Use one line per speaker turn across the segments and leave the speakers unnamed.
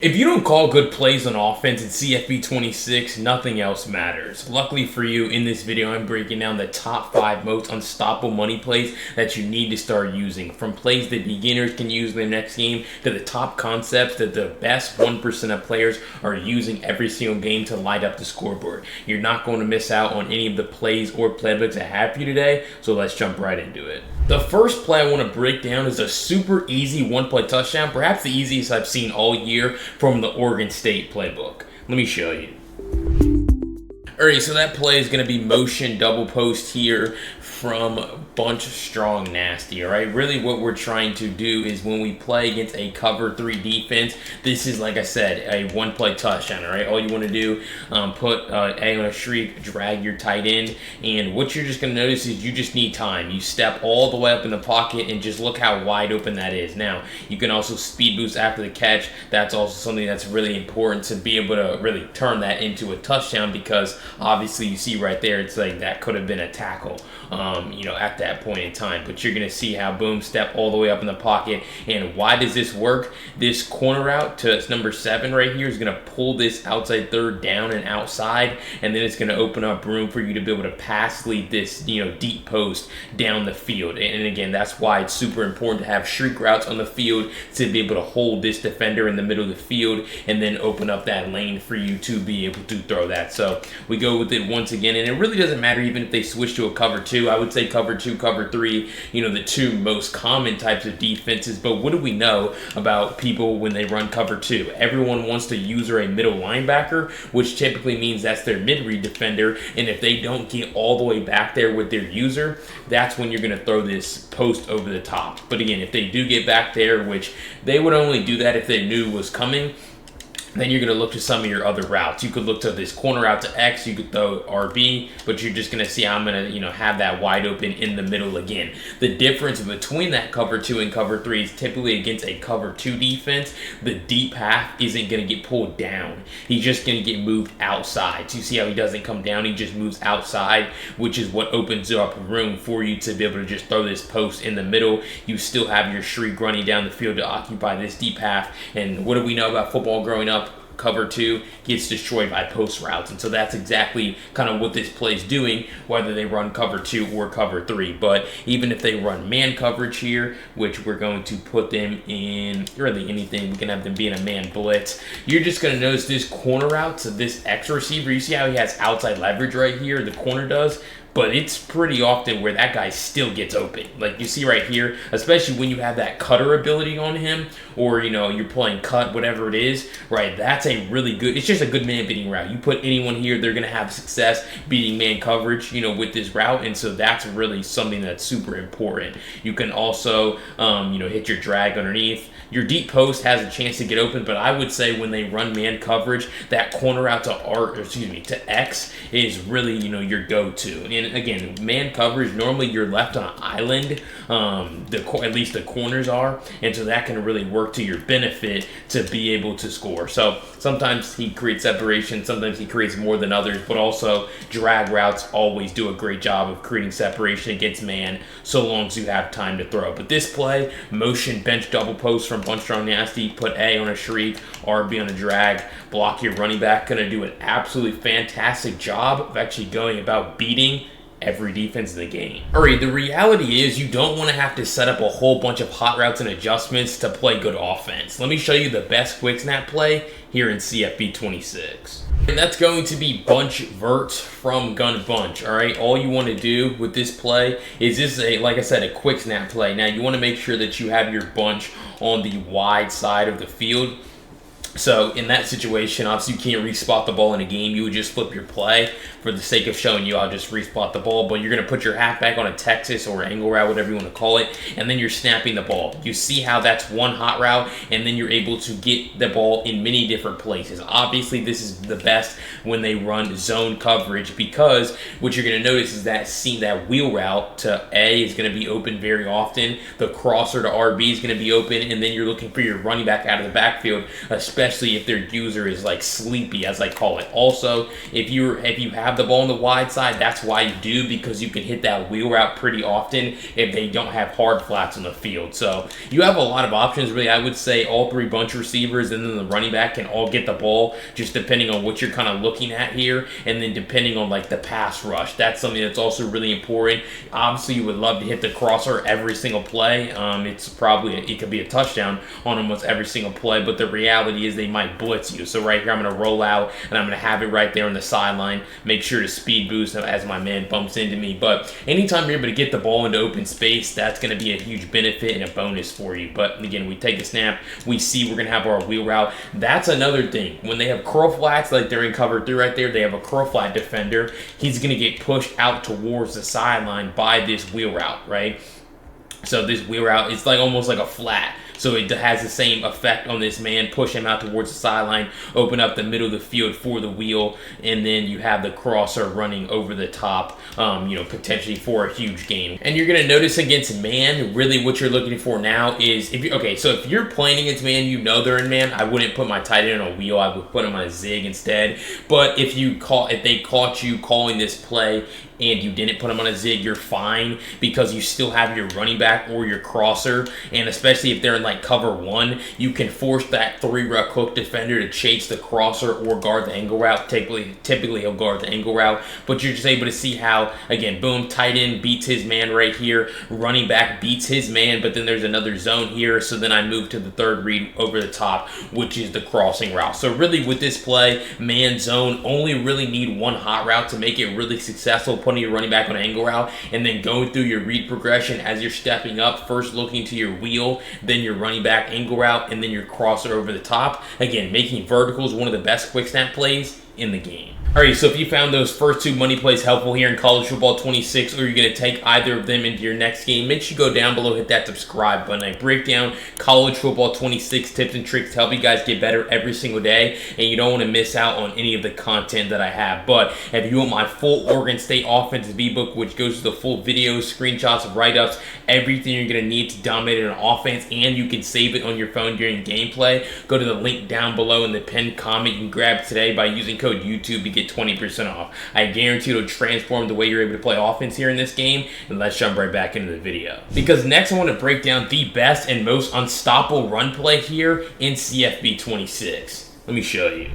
If you don't call good plays on offense in CFB 26, nothing else matters. Luckily for you, in this video, I'm breaking down the top 5 most unstoppable money plays that you need to start using. From plays that beginners can use in the next game to the top concepts that the best 1% of players are using every single game to light up the scoreboard. You're not going to miss out on any of the plays or playbooks I have for you today, so let's jump right into it. The first play I want to break down is a super easy one-play touchdown, perhaps the easiest I've seen all year from the Oregon State playbook. Let me show you. Alright, so that play is going to be motion double post here from Bunch Strong Nasty, alright? Really what we're trying to do is when we play against a cover 3 defense, this is, like I said, a one-play touchdown, alright? All you want to do, put A on a shriek, drag your tight end, and what you're just going to notice is you just need time. You step all the way up in the pocket and just look how wide open that is. Now, you can also speed boost after the catch. That's also something that's really important to be able to really turn that into a touchdown, because obviously you see right there, it's like that could have been a tackle, at that point in time. But you're going to see how, boom, step all the way up in the pocket. And why does this work? This corner route to number 7 right here is going to pull this outside third down and outside, and then it's going to open up room for you to be able to pass lead this, deep post down the field. And again, that's why it's super important to have shriek routes on the field to be able to hold this defender in the middle of the field and then open up that lane for you to be able to throw that. So we go with it once again, and it really doesn't matter even if they switch to a cover 2. I would say cover 2, cover 3, the two most common types of defenses. But what do we know about people when they run cover 2? Everyone wants to use a middle linebacker, which typically means that's their mid-read defender, and if they don't get all the way back there with their user, that's when you're going to throw this post over the top. But again, if they do get back there, which they would only do that if they knew was coming, then you're going to look to some of your other routes. You could look to this corner out to X, you could throw RB, but you're just going to see I'm going to, have that wide open in the middle again. The difference between that cover 2 and cover 3 is typically against a cover 2 defense, the deep half isn't going to get pulled down. He's just going to get moved outside. So you see how he doesn't come down, he just moves outside, which is what opens up room for you to be able to just throw this post in the middle. You still have your shriek running down the field to occupy this deep half. And what do we know about football growing up? Cover 2 gets destroyed by post routes, and so that's exactly kind of what this play is doing, whether they run cover 2 or cover 3. But even if they run man coverage here, which we're going to put them in really anything, we can have them be in a man blitz, you're just going to notice this corner route to this X receiver. You see how he has outside leverage right here, the corner does? But it's pretty often where that guy still gets open. Like you see right here, especially when you have that cutter ability on him, or you're playing cut, whatever it is, right? That's a really good, it's just a good man beating route. You put anyone here, they're going to have success beating man coverage, with this route. And so that's really something that's super important. You can also, hit your drag underneath. Your deep post has a chance to get open, but I would say when they run man coverage, that corner out to X is really, your go-to. And again, man coverage, normally you're left on an island, at least the corners are, and so that can really work to your benefit to be able to score. So sometimes he creates separation, sometimes he creates more than others, but also drag routes always do a great job of creating separation against man, so long as you have time to throw. But this play, motion bench double post from Bunch Strong Nasty, put A on a shriek, RB on a drag, block your running back, going to do an absolutely fantastic job of actually going about beating every defense in the game. Alright, the reality is you don't want to have to set up a whole bunch of hot routes and adjustments to play good offense. Let me show you the best quick snap play here in CFB 26. And that's going to be bunch verts from Gun Bunch. Alright, all you want to do with this play is like I said, a quick snap play. Now you want to make sure that you have your bunch on the wide side of the field. So in that situation, obviously you can't respot the ball in a game. You would just flip your play. For the sake of showing you, I'll just respot the ball. But you're going to put your halfback on a Texas or angle route, whatever you want to call it, and then you're snapping the ball. You see how that's one hot route, and then you're able to get the ball in many different places. Obviously, this is the best when they run zone coverage, because what you're going to notice is that wheel route to A is going to be open very often. The crosser to RB is going to be open, and then you're looking for your running back out of the backfield, especially especially if their user is like sleepy, as I call it. Also, if you have the ball on the wide side, that's why you do, because you can hit that wheel route pretty often if they don't have hard flats on the field. So you have a lot of options, really. I would say all three bunch receivers and then the running back can all get the ball, just depending on what you're kind of looking at here, and then depending on like the pass rush. That's something that's also really important. Obviously, you would love to hit the crosser every single play. It could be a touchdown on almost every single play, but the reality is they might blitz you. So right here, I'm going to roll out and I'm going to have it right there on the sideline. Make sure to speed boost as my man bumps into me. But anytime you're able to get the ball into open space, that's going to be a huge benefit and a bonus for you. But again, we take a snap, we see we're going to have our wheel route. That's another thing. When they have curl flats, like they're in cover 3 right there, they have a curl flat defender. He's going to get pushed out towards the sideline by this wheel route, right? So this wheel route is like almost like a flat. So it has the same effect on this man, push him out towards the sideline, open up the middle of the field for the wheel, and then you have the crosser running over the top, potentially for a huge gain. And you're going to notice against man, really what you're looking for now is, so if you're playing against man, you know they're in man, I wouldn't put my tight end on a wheel, I would put him on a zig instead. But if they caught you calling this play and you didn't put him on a zig, you're fine, because you still have your running back or your crosser, and especially if they're in like cover 1, you can force that 3-rep hook defender to chase the crosser or guard the angle route. Typically he'll guard the angle route, but you're just able to see how, again, boom, tight end beats his man right here, running back beats his man, but then there's another zone here, so then I move to the third read over the top, which is the crossing route. So really with this play, man zone, only really need one hot route to make it really successful, putting your running back on an angle route, and then going through your read progression as you're stepping up, first looking to your wheel, then your running back angle route, and then your crosser over the top. Again, making verticals one of the best quick snap plays in the game. Alright, so if you found those first 2 money plays helpful here in College Football 26, or you're going to take either of them into your next game, make sure you go down below, hit that subscribe button. I break down College Football 26 tips and tricks to help you guys get better every single day, and you don't want to miss out on any of the content that I have. But if you want my full Oregon State offensive ebook, which goes to the full videos, screenshots, write-ups, everything you're going to need to dominate an offense, and you can save it on your phone during gameplay, go to the link down below in the pinned comment. You can grab it today by using code YouTube to get 20% off. I guarantee it'll transform the way you're able to play offense here in this game. And let's jump right back into the video, because next I want to break down the best and most unstoppable run play here in CFB 26. Let me show you.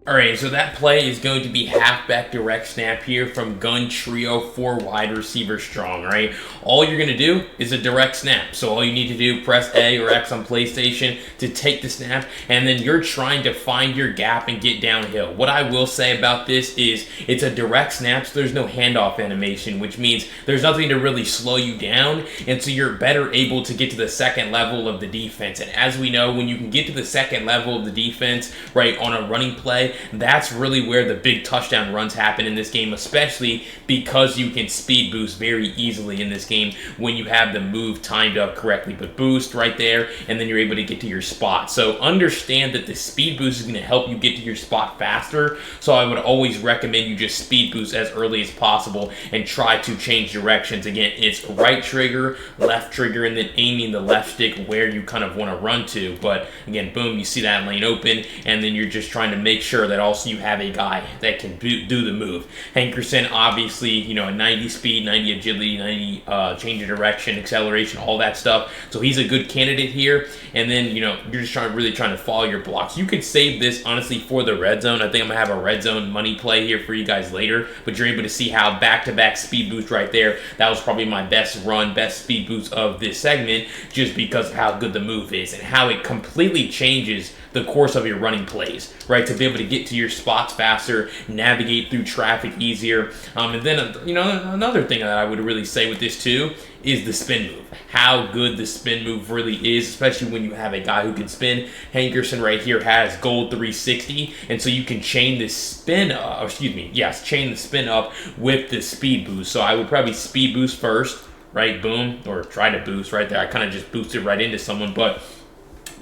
Alright, so that play is going to be halfback direct snap here from gun trio 4 wide receiver strong, right? All you're going to do is a direct snap. So all you need to do, press A or X on PlayStation to take the snap, and then you're trying to find your gap and get downhill. What I will say about this is it's a direct snap, so there's no handoff animation, which means there's nothing to really slow you down, and so you're better able to get to the second level of the defense. And as we know, when you can get to the second level of the defense, right, on a running play, that's really where the big touchdown runs happen in this game, especially because you can speed boost very easily in this game when you have the move timed up correctly. But boost right there, and then you're able to get to your spot. So understand that the speed boost is going to help you get to your spot faster. So I would always recommend you just speed boost as early as possible and try to change directions. Again, it's right trigger, left trigger, and then aiming the left stick where you kind of want to run to. But again, boom, you see that lane open, and then you're just trying to make sure that also you have a guy that can do the move. Hankerson, obviously, a 90 speed, 90 agility, 90 change of direction, acceleration, all that stuff. So he's a good candidate here. And then, you're just really trying to follow your blocks. You could save this, honestly, for the red zone. I think I'm going to have a red zone money play here for you guys later. But you're able to see how back-to-back speed boost right there. That was probably my best speed boost of this segment, just because of how good the move is and how it completely changes the course of your running plays, right? To be able to get to your spots faster, navigate through traffic easier. And then, another thing that I would really say with this too is the spin move. How good the spin move really is, especially when you have a guy who can spin. Hankerson right here has gold 360, and so you can chain the spin chain the spin up with the speed boost. So I would probably speed boost first, right? Boom, or try to boost right there. I kind of just boosted right into someone, but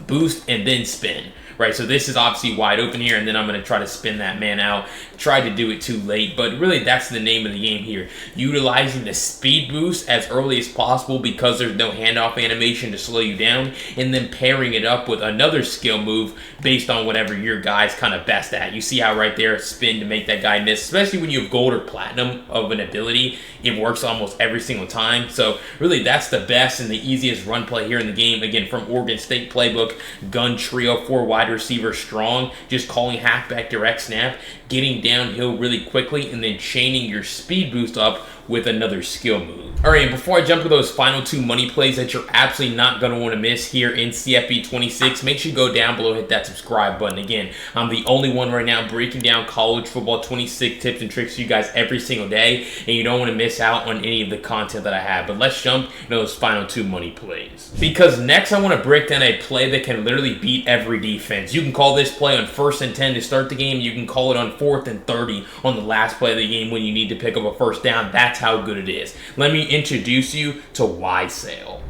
boost and then spin, right? So this is obviously wide open here, and then I'm going to try to spin that man out. Tried to do it too late, but really that's the name of the game here. Utilizing the speed boost as early as possible because there's no handoff animation to slow you down, and then pairing it up with another skill move based on whatever your guy's kind of best at. You see how right there, spin to make that guy miss, especially when you have gold or platinum of an ability. It works almost every single time. So really that's the best and the easiest run play here in the game. Again, from Oregon State Playbook, gun trio, 4 wide receiver strong, just calling halfback direct snap, getting downhill really quickly, and then chaining your speed boost up with another skill move. All right, and before I jump to those final 2 money plays that you're absolutely not going to want to miss here in CFB 26, make sure you go down below, hit that subscribe button. Again, I'm the only one right now breaking down college football 26 tips and tricks for you guys every single day, and you don't want to miss out on any of the content that I have. But let's jump into those final 2 money plays. Because next I want to break down a play that can literally beat every defense. You can call this play on 1st and 10 to start the game. You can call it on 4th and 30 on the last play of the game when you need to pick up a first down. That's how good it is. Let me introduce you to Y Sail.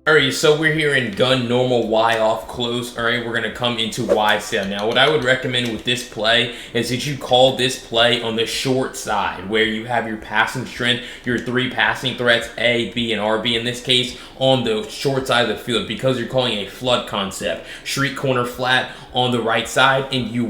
Alright, so we're here in gun, normal, Y off, close. Alright, we're going to come into Y Sail. Now, what I would recommend with this play is that you call this play on the short side, where you have your passing strength, your 3 passing threats, A, B, and RB in this case, on the short side of the field, because you're calling a flood concept. Street corner flat on the right side, and you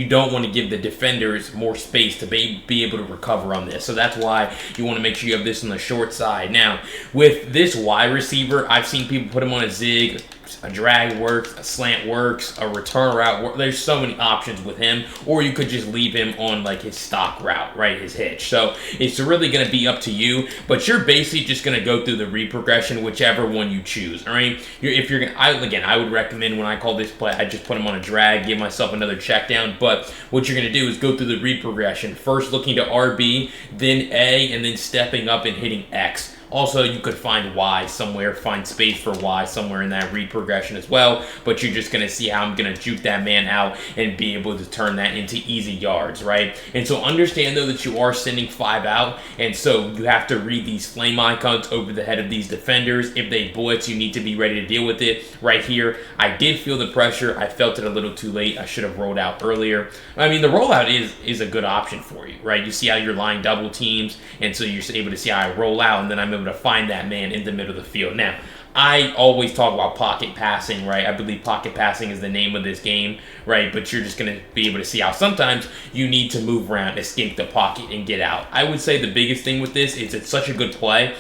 don't want to give the defenders more space to be able to recover on this. So that's why you want to make sure you have this on the short side. Now, with this Y receiver, I've seen people put him on a zig, a drag works, a slant works, a return route works. There's so many options with him, or you could just leave him on like his stock route, right, his hitch. So it's really going to be up to you, but you're basically just going to go through the read progression, whichever one you choose. All right, if you're gonna, I would recommend when I call this play, I just put him on a drag, give myself another check down. But what you're going to do is go through the read progression, first looking to RB, then A, and then stepping up and hitting X. Also, you could find Y somewhere, find space for Y somewhere in that read progression as well, but you're just going to see how I'm going to juke that man out and be able to turn that into easy yards, right? And so understand, though, that you are sending 5 out, and so you have to read these flame icons over the head of these defenders. If they blitz, you need to be ready to deal with it. Right here, I did feel the pressure. I felt it a little too late. I should have rolled out earlier. I mean, the rollout is a good option for you, right? You see how you're line double teams, and so you're able to see how I roll out, and then I'm able to find that man in the middle of the field. Now, I always talk about pocket passing, right? I believe pocket passing is the name of this game, right? But you're just going to be able to see how sometimes you need to move around, escape the pocket, and get out. I would say the biggest thing with this is it's such a good play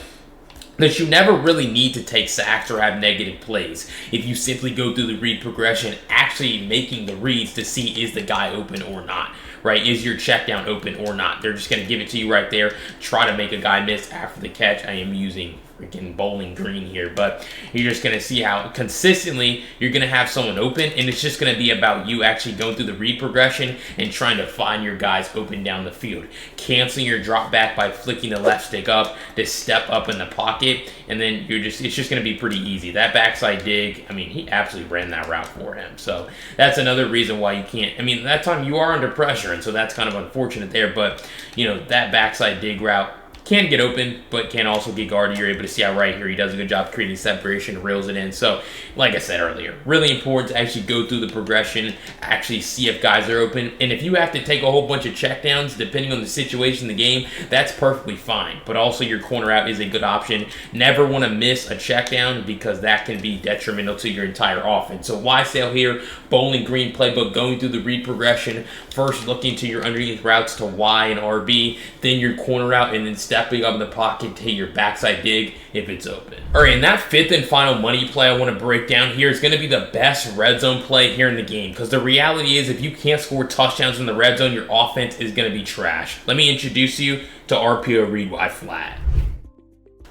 that you never really need to take sacks or have negative plays. If you simply go through the read progression, actually making the reads to see is the guy open or not, right? Is your check down open or not? They're just going to give it to you right there. Try to make a guy miss after the catch. I am using freaking bowling green here, but you're just going to see how consistently you're going to have someone open, and it's just going to be about you actually going through the read progression and trying to find your guys open down the field. Canceling your drop back by flicking the left stick up to step up in the pocket, and then it's just going to be pretty easy. That backside dig, I mean, he absolutely ran that route for him. So that's another reason why you can't, I mean, that time you are under pressure, and so that's kind of unfortunate there, but, you know, that backside dig route can get open, but can also get guarded. You're able to see how right here he does a good job creating separation, reels it in. So, like I said earlier, really important to actually go through the progression, actually see if guys are open. And if you have to take a whole bunch of checkdowns, depending on the situation in the game, that's perfectly fine. But also your corner out is a good option. Never want to miss a checkdown because that can be detrimental to your entire offense. So Y Sail here, bowling green playbook, going through the read progression, first looking to your underneath routes to Y and RB, then your corner out, and then stepping up in the pocket to hit your backside dig if it's open. All right, and that 5th and final money play I want to break down here is going to be the best red zone play here in the game, because the reality is if you can't score touchdowns in the red zone, your offense is going to be trash. Let me introduce you to RPO read Y flat.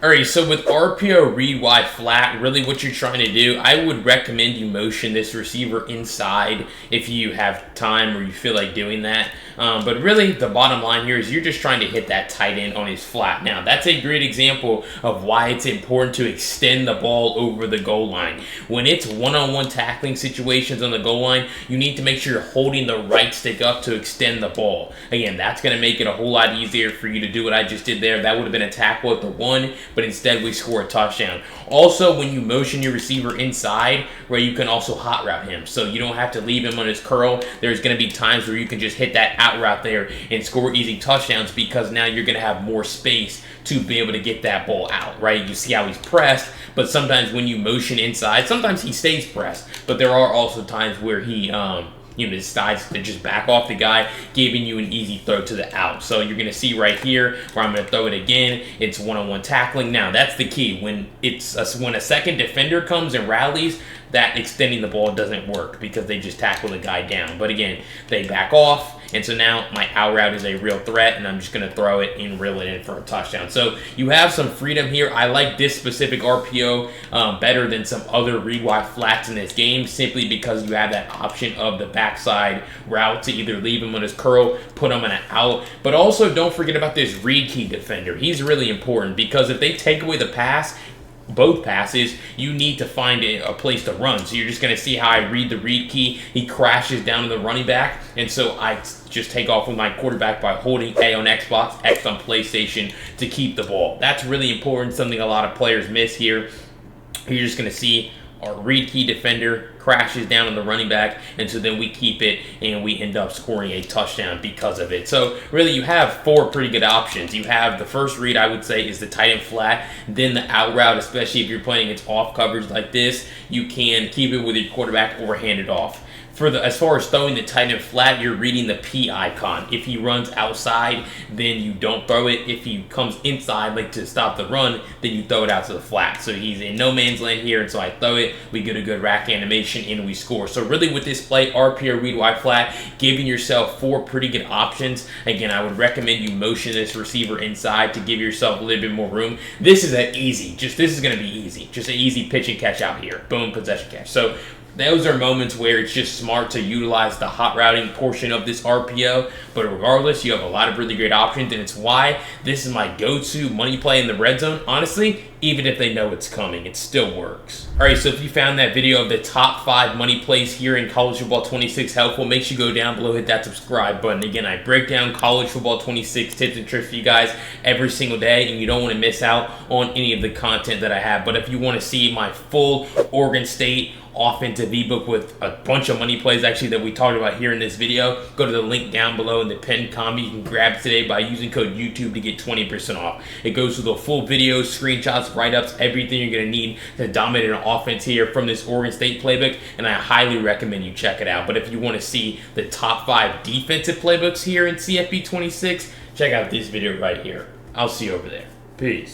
Alright, so with RPO read Y flat, really what you're trying to do, I would recommend you motion this receiver inside if you have time or you feel like doing that. But really, the bottom line here is you're just trying to hit that tight end on his flat. Now, that's a great example of why it's important to extend the ball over the goal line. When it's one-on-one tackling situations on the goal line, you need to make sure you're holding the right stick up to extend the ball. Again, that's going to make it a whole lot easier for you to do what I just did there. That would have been a tackle at the 1, but instead we score a touchdown. Also, when you motion your receiver inside, where you can also hot route him, so you don't have to leave him on his curl. There's going to be times where you can just hit that out route there and score easy touchdowns, because now you're going to have more space to be able to get that ball out, right? You see how he's pressed, but sometimes when you motion inside, sometimes he stays pressed, but there are also times where he decides to just back off the guy, giving you an easy throw to the out. So you're going to see right here where I'm going to throw it again. It's one-on-one tackling. Now, that's the key. When a second defender comes and rallies, that extending the ball doesn't work because they just tackle the guy down. But again, they back off, and so now my out route is a real threat, and I'm just going to throw it and reel it in for a touchdown. So you have some freedom here. I like this specific RPO better than some other read wide flats in this game, simply because you have that option of the backside route to either leave him on his curl, put him on an out. But also don't forget about this read key defender. He's really important, because if they take away the pass, both passes, you need to find a place to run. So you're just going to see how I read the read key. He crashes down to the running back, and so I just take off with my quarterback by holding A on Xbox, X on PlayStation to keep the ball. That's really important, something a lot of players miss here. You're just going to see our read key defender crashes down on the running back, and so then we keep it and we end up scoring a touchdown because of it. So really, you have four pretty good options. You have the first read, I would say, is the tight end flat, then the out route, especially if you're playing against off coverage like this. You can keep it with your quarterback or hand it off. As far as throwing the tight end flat, you're reading the P icon. If he runs outside, then you don't throw it. If he comes inside, like to stop the run, then you throw it out to the flat. So he's in no man's land here, and so I throw it. We get a good rack animation, and we score. So really, with this play, RPO read wide flat, giving yourself four pretty good options. Again, I would recommend you motion this receiver inside to give yourself a little bit more room. This is this is going to be easy. Just an easy pitch and catch out here. Boom, possession catch. So those are moments where it's just smart to utilize the hot routing portion of this RPO, but regardless, you have a lot of really great options, and it's why this is my go-to money play in the red zone. Honestly, even if they know it's coming, it still works. All right, so if you found that video of the top 5 money plays here in College Football 26 helpful, make sure you go down below, hit that subscribe button. Again, I break down College Football 26 tips and tricks for you guys every single day, and you don't want to miss out on any of the content that I have. But if you want to see my full Oregon State offensive ebook with a bunch of money plays actually that we talked about here in this video, go to the link down below in the pinned comment. You can grab it today by using code YouTube to get 20% off. It goes with the full videos, screenshots, write-ups, everything you're going to need to dominate an offense here from this Oregon State playbook, and I highly recommend you check it out. But if you want to see the top 5 defensive playbooks here in CFB 26, check out this video right here. I'll see you over there. Peace.